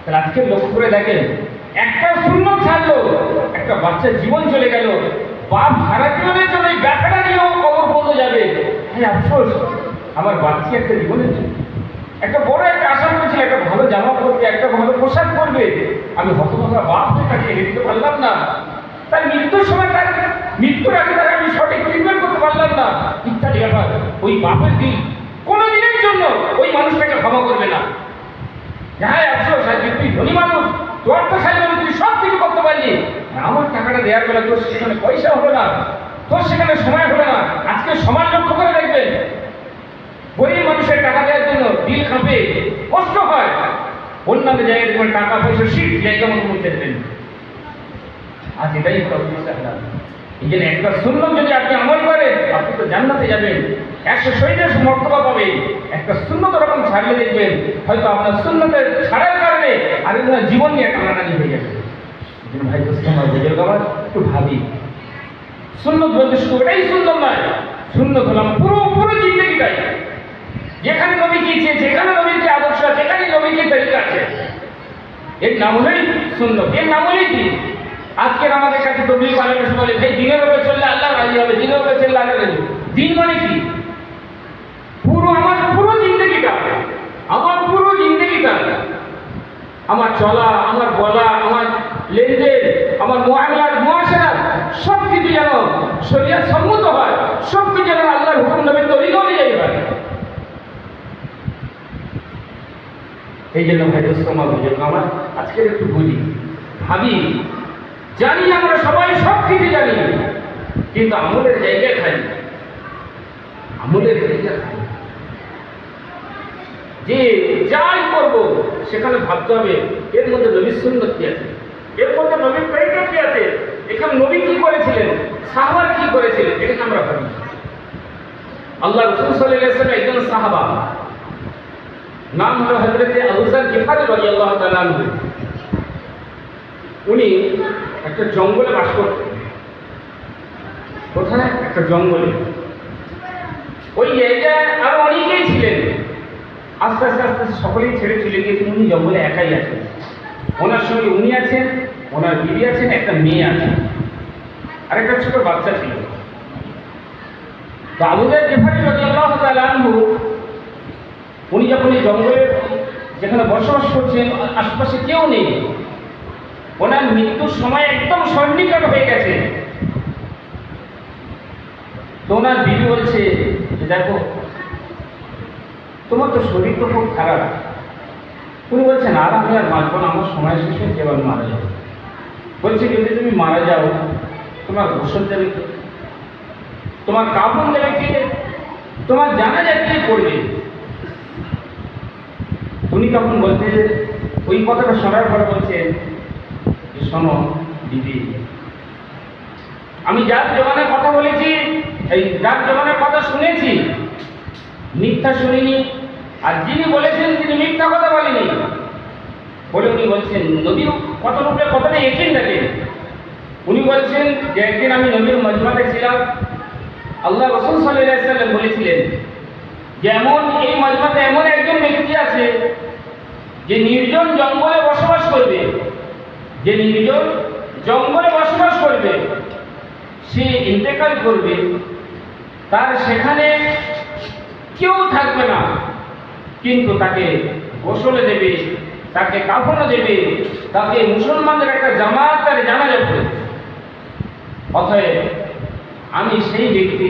তাহলে আজকে লক্ষ্য করে দেখেন, একটা শূন্য ছাড়লো, একটা বাচ্চার জীবন চলে গেল, বাপ সারা জীবনের জন্য এই ব্যথাটা নিয়েও কবর পড়তে যাবে। হ্যাঁ, আফসোস, আমার বাচ্চা একটা জীবনের জন্য একটা বড় একটা আশা করেছিল, একটা ভালো জামা পরবে, একটা ভালো পোশাক পরবে, আমি হতভাগা বাপ হয়ে তাকে এনে দিতে পারলাম না। তার মৃত্যুর সময়, তার মৃত্যুর আগে তাকে আমি সঠিক ট্রিটমেন্ট করতে পারলাম না, ইত্যাদি ব্যাপার। ওই বাপের দিন কোনো দিনের জন্য ওই মানুষটাকে ক্ষমা করবে না। হ্যাঁ, আফসোস, আজকে তুই ধনী মানুষ, তোর অর্থশালী মানুষ, তুই সব কিছু করতে পারলি, আমার টাকাটা দেওয়ার বেলা তোর সেখানে পয়সা হলো না, তোর সেখানে সময় হলো না। আজকে সমাজ লক্ষ্য করে দেখবেন, গরিব মানুষের টাকা দেওয়ার জন্য দিল কাঁপে, কষ্ট হয়। অন্যান্য জায়গায় দেখবেন টাকা পয়সা শীত জায়গা মতো বলতে দেবেন। আজ এটাই এই জন্য একটা সুন্নত যদি আপনি আমল করেন, আপনি তো জান্নাতে যাবেন, 100 শহীদের মর্তবা পাবেন। একটা সুন্নত রকম ছাড়লে দেখবেন হয়তো আপনার সুন্নতের ছাড়ার কারণে আরেকজনের জীবন নিয়ে টানাটানি হয়ে যাবে। ভাই দোস্ত আমার বুঝে গেল, একটু ভাবি, সুন্নত বলতে শুধু ওটাই সুন্নত নয়, সুন্নত হলাম পুরো জিন্দগিটাই। যেখানে নবী কি চেয়েছে, যেখানে নবীর যে আদর্শ আছে, যেখানে নবীর যে তরিকা আছে, এর নাম হলেই সুন্নত, এর নাম হলেই দিন। আজকের আমাদের কাছে তবলিগ আলেমরা বলে, ভাই দিনের উপরে চললে আল্লাহ রাজি হবে, দিনের উপরে চললে আল্লাহ রাজি হবে। দিন মানে কি? আমার পুরো জিন্দগিটা, আমার চলা, আমার বলা, আমার লেনদেন, আমার মুআমালাত, মুআশারাত সব কিছু যেন শরীয়ত সম্মত হয়, সব কিছু যেন আল্লাহর হুকুম নবীর তরিকা অনুযায়ী হয়। এই জন্য ভাই দোস্ত আমার বুঝুন, আমার আজকের একটু বুঝি, ভাবি, জানি আমরা সবাই সব কিছু জানি, কিন্তু আমলের জায়গায় খাই, আমলের জায়গা খাই। যে যাই করব সেখানে ভাবতে হবে এর মধ্যে নবীর সুন্নাত কি আছে, এর মধ্যে নবীর তরিকা কি আছে, এখানে নবী কি করেছিলেন, সাহাবা কি করেছিলেন, এটাকে আমরা ভাবি। আল্লাহ রাসূল সাল্লাল্লাহু আলাইহি ওয়াসাল্লাম একজন সাহাবা, নাম হলো হযরত আবু যর গিফারী রাদিয়াল্লাহু তাআলা আনহু। উনি একটা জঙ্গলে বাস করতেন। কোথায়? একটা জঙ্গলে। ওই জায়গায় আরো অনেকেই ছিলেন। আস্তে আস্তে আস্তে সকলেই ছেড়ে চলে গিয়েছেন, উনি জঙ্গলে একাই আছেন। ওনার সঙ্গে উনি আছেন, ওনার বিবি আছেন, একটা মেয়ে আছে, আর একটা ছোট বাচ্চা ছিল। তো আবু যর গিফারী রাদিয়াল্লাহু তাআলা আনহু উনি যখন এই জঙ্গলে যেখানে বসবাস করছেন, আশপাশে কেউ নেই, ওনার মৃত্যুর সময় একদম সন্নিকট হয়ে গেছে। তো ওনার বিবি বলছে যে, দেখো তোমার তো শরীর তো খুব খারাপ। উনি বলছেন, আর আমি আর বাঁচবো না, আমার সময় শেষ হয়ে যাবে, আমি মারা যাবো। বলছে, যদি তুমি মারা যাও, তোমার গোসল দেবে কে, তোমার কাফন দেবে কে, তোমার জানাজা কে করবে? উনি তখন বলতে, ওই কথাটা শোনার পরে বলছেন, শোনো দিদি, আমি যার জমানের কথা বলেছি, এই যার জমানের কথা শুনেছি, মিথ্যা শুনিনি, আর যিনি বলেছেন তিনি মিথ্যা কথা বলেনি। বলে উনি বলছেন, নবীর কথার উপরে কথাটা একিন দেখেন। উনি বলছেন যে একদিন আমি নবীর মজমাতে ছিলাম, আল্লাহ রাসূল সাল্লাল্লাহু আলাইহি ওয়াসাল্লাম বলেছিলেন যে এই মজমাতে এমন একজন ব্যক্তি আছে যে নির্জন জঙ্গলে বসবাস করবে, যে নির্জন জঙ্গলে বসবাস করবে, সে ইন্তেকাল করবে, তার সেখানে কেউ থাকবে না, কিন্তু তাকে গোসলে দেবে, তাকে কাফনও দেবে, তাকে মুসলমানদের একটা জামাত তার জানাজা পড়বে। অতএব আমি সেই ব্যক্তি,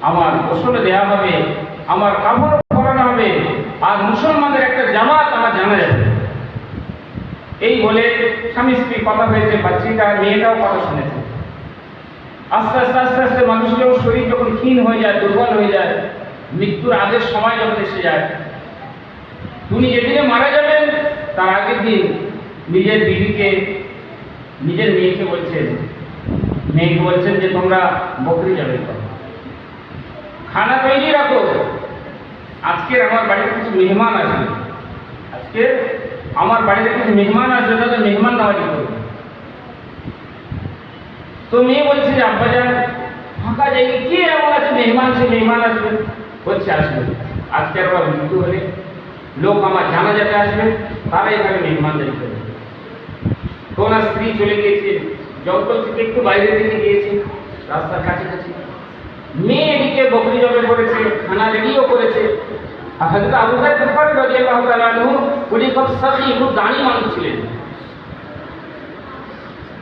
আমার গোসলে দেওয়া হবে, আমার কাফনও পরানো হবে, আর মুসলমানদের একটা জামাত আমার জানাজা পড়বে। এই বলে স্বামী স্ত্রী কথা হয়েছে, বাচ্চাটা মেয়েটাও কথা শুনেছে। আস্তে আস্তে আস্তে আস্তে মানুষের শরীর যখন ক্ষীণ হয়ে যায়, দুর্বল হয়ে যায়, মৃত্যুর আগের সময় যখন এসে যায়, উনি যেদিনে মারা যাবেন তার আগের দিন নিজের বিবিকে, নিজের মেয়েকে বলছেন যে তোমরা বকরি যাবে, খানা তৈরি রাখো, আজকে আমার বাড়িতে কিছু মেহমান আসবে, তাদের মেহমান নামাজি করবে। তো মেয়ে বলছে যে আব্বাজান ফাঁকা জায়গায় কি এমন আছে, মেহমান আসবে। বলছে আসবে, আজকে আমার মৃত্যু হলে লোক আমার জানাজাতে আসবে, তারা এখানে মেহমানদারি করে। তো ওনার স্ত্রী চলে গিয়েছে, জঙ্গল থেকে একটু বাইরে থেকে গিয়েছে, রাস্তার কাছাকাছি। মেয়ে এদিকে বকরি জবে করেছে, খানা রেডিও করেছে। আর হযরত আবু যার গিফারী রাদিয়াল্লাহু তাআলা আনহু উনি খুব সাখী, খুব দানি মানুষ ছিলেন।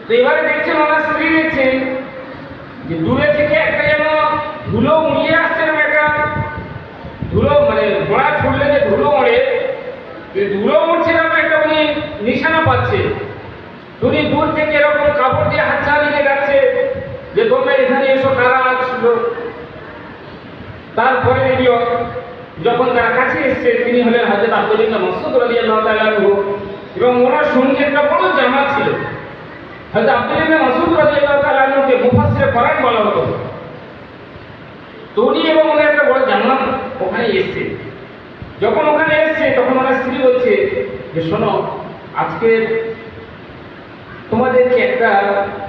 তো এবারে দেখছেন ওনার স্ত্রী দেখছেন যে দূরে থেকে একটা যেন ধুলো উড়িয়ে আসছে, একটা ধুলো মানে ঘোড়া ছুটলে যে ধুলো ওড়ে, ধুলো উঠছে না, একটা উনি নিশানা পাচ্ছে। উনি দূর থেকে এরকম কাপড় দিয়ে হাত ছাড়িয়ে যাচ্ছে যে তোমরা এখানে এসো, কারা আসছিল। তারপরে দেখলো যখন তারা কাছে এসছে, তিনি হলেন হযরত আব্দুল্লাহ ইবনে মাসউদ রাদিয়াল্লাহু তাআলা আনহু, এবং ওনার সঙ্গে একটা বড় জামাত ছিল। হযরত আব্দুল্লাহ ইবনে মাসউদ রাদিয়াল্লাহু তাআলা আনহুকে মুফাসসিরে কোরআন বলা হতো। তো উনি এবং ওনার একটা বড় জামাত ওখানে এসছে। যখন ওখানে এসছে তখন ওনার স্ত্রী বলছে যে শোনো, আজকে তোমাদেরকে একটা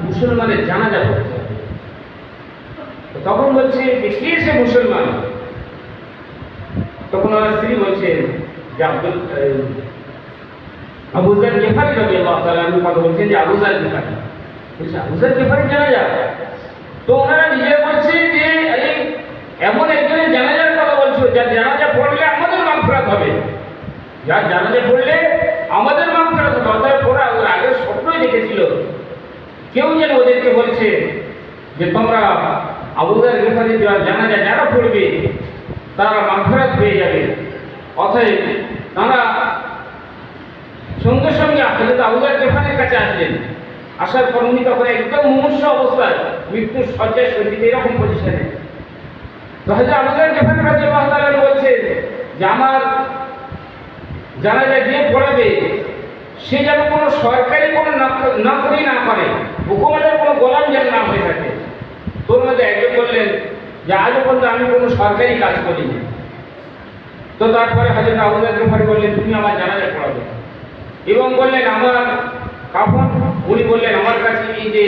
মুসলমানের জানাজা করতে হবে। তখন বলছে যে কে সে মুসলমান? তখন ওনার স্ত্রী বলছে যে আবু যার গিফারী রাদিয়াল্লাহু তাআলা আনহু কথা বলছেন যে আবু যার গিফারী। বলছে আবু যার গিফারী জানাজা? তো ওনারা নিজে বলছে যে আরে এমন একজনের জানাজার কথা বলছো যার জানাজা পড়লে আমাদের মাগফিরাত হবে, যার জানাজা পড়লে আমাদের মাগফিরাত হবে। অতএব ওরা ওর আগের স্বপ্নই দেখেছিল কেউ যেন ওদেরকে বলছে যে তোমরা আবু যার গিফারী জানাজা যারা পড়বে তারা মাগফিরাত পেয়ে যাবে। অতএব তারা সঙ্গে সঙ্গে হযরত আবু যার গিফারীর কাছে আসলেন। আসার পর উনি তখন একদম মুমূর্ষু অবস্থায়, মৃত্যুর শয্যায় শয্যিত এরকম পজিশনে। তো হযরত আবু যার গিফারী রাদিয়াল্লাহু তাআলা বলছে যে আমার জানাজা যে পড়াবে সে যেন কোনো সরকারি কোনো নকরি না করে, হুকুমতের কোনো গোলাম যেন না হয়ে থাকে। তোর মধ্যে একজন বললেন যে আজও পর্যন্ত আমি কোনো সরকারি কাজ করিনি। তো তারপরে হযরত আবু যার গিফারী বললেন তুমি আমার জানাজা পড়াবে, এবং বললেন আমার কাফন, উনি বললেন আমার কাছে এই যে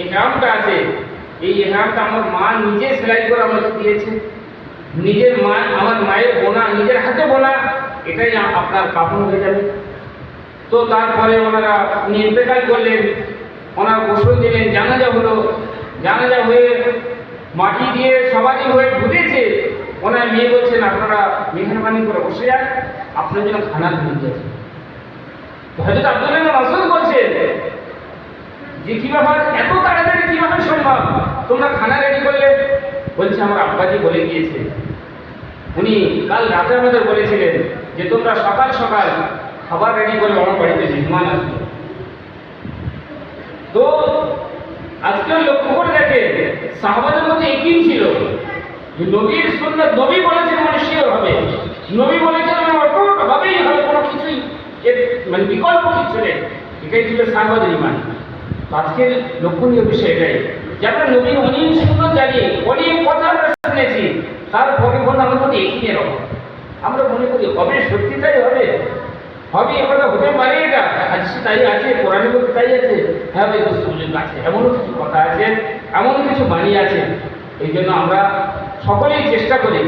ইহরামটা আছে, এই ইহরামটা আমার মা নিজে সেলাই করে আমাকে দিয়েছে, নিজের মা, আমার মায়ের বোনা, নিজের হাতে বোনা, এটাই আপনার কাফন হয়ে যাবে। তো তারপরে ওনারা উনি ইন্তেকাল করলেন, ওনার গোসল দিলেন, জানাজা হলো। জানাজা হয়ে মাটি দিয়ে সবারই হয়ে ঘুরেছে। ওনার মেয়ে বলছেন আপনারা মেহরবানি করে বসে যান, আপনার জন্য খানা দিয়ে দিয়েছে। তো হযরত আব্দুল্লাহ ইবনে মাসউদ বলছেন যে কি ব্যাপার, এত তাড়াতাড়ি কিভাবে সম্ভব, তোমরা খানা রেডি করলে? বলছে আমার আব্বাজি বলে গিয়েছে, উনি কাল রাতে আমাদের বলেছিলেন যে তোমরা সকাল সকাল খাবার রেডি করে আমার বাড়িতে মেহমান আসবে। তো আজকে লক্ষ্য করে দেখে সাহাবাদের মধ্যে একই ছিল যে নবীর সুন্নাত, নবী বলেছেন মানে শিওর হবে, নবী বলেছেন মানে অটুট হবেই হবে, কোনো কিছুই মানে বিকল্প কিছু নেই। এটাই ছিল সাহাবাদের ঈমান। আজকের লক্ষণীয় বিষয় এটাই যে আমরা নবীর অনেক সুন্নাত জানি, অনেক কথা আমরা শুনেছি, তারপরে বলতে আমার মধ্যে একই এরকম আমরা মনে করি হবে, সত্যি তাই হবে, হবে এ কথা হতে পারে, এটা হাদিসে তাই আছে, কোরআনের মধ্যে তাই আছে, হ্যাঁ ভাই রসুলের কাছে এমনও কিছু কথা আছে, এমন কিছু বাণী আছে। এই জন্য আমরা সকলেই চেষ্টা করি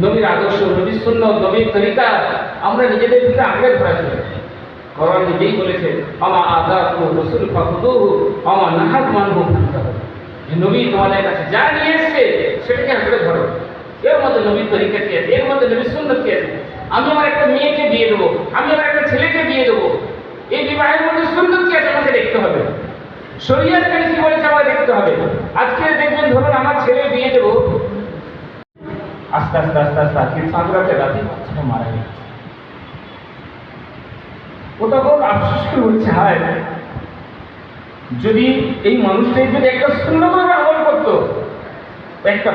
নবীর আদর্শ, নবীর সুন্নাত, নবীর তরিকা আমরা নিজেদের ভিতরে আঁকড়ে ধরা ছিল। কোরআন নিজেই বলেছে আমা আযাকুম রাসূল ফাখুযুহু আমা নাহাকুম ফান্তাহু, যে নবী তোমাদের কাছে যা নিয়ে এসেছে সেটাকে আঁকড়ে ধরো। এর মধ্যে নবীর তরিকা কি আছে, এর মধ্যে নবীর সুন্নাত কি আছে। আমি আমার একটা মেয়েকে বিয়ে দেবো, আমি আমার একটা ছেলেকে বিয়ে দেবো, এই বিবাহের মধ্যে সুন্নাত কি আছে আমাকে দেখতে হবে, শরীয়ত কি বলেছে আমাকে দেখতে হবে। আজকে দেখবেন ধরুন আমার ছেলে বিয়ে দেবো, আস্তে আস্তে আস্তে আস্তে আজকে সাঁতরাতে রাতে বাচ্চাটা মারা গেছে। ও তখন আফসোস করে বলছে হায়, যদি এই মানুষটাই যদি একটা সুন্নাত আমল করতো, একটা